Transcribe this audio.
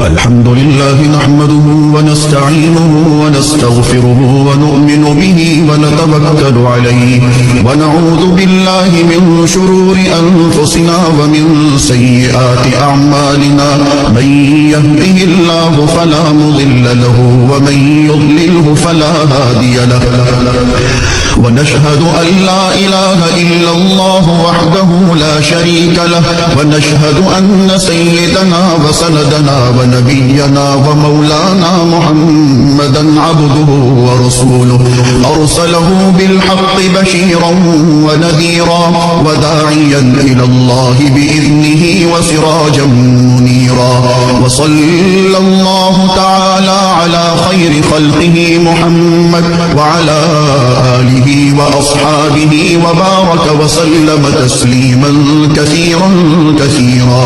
الحمد لله نحمده ونستعينه ونستغفره ونؤمن به ونتوكل عليه ونعوذ بالله من شرور أنفسنا ومن سيئات أعمالنا من يهده الله فلا مضل له ومن يضلله فلا هادي له ونشهد أن لا إله إلا الله وحده لا شريك له ونشهد أن سيدنا وسندنا ونبينا ومولانا محمدا عبده ورسوله أرسله بالحق بشيرا ونذيرا وداعيا إلى الله بإذنه وسراجا منيرا وصلى الله تعالى على خير خلقه محمد وعلى آله وأصحابه وبارك وسلم تسليما كثيرا كثيرا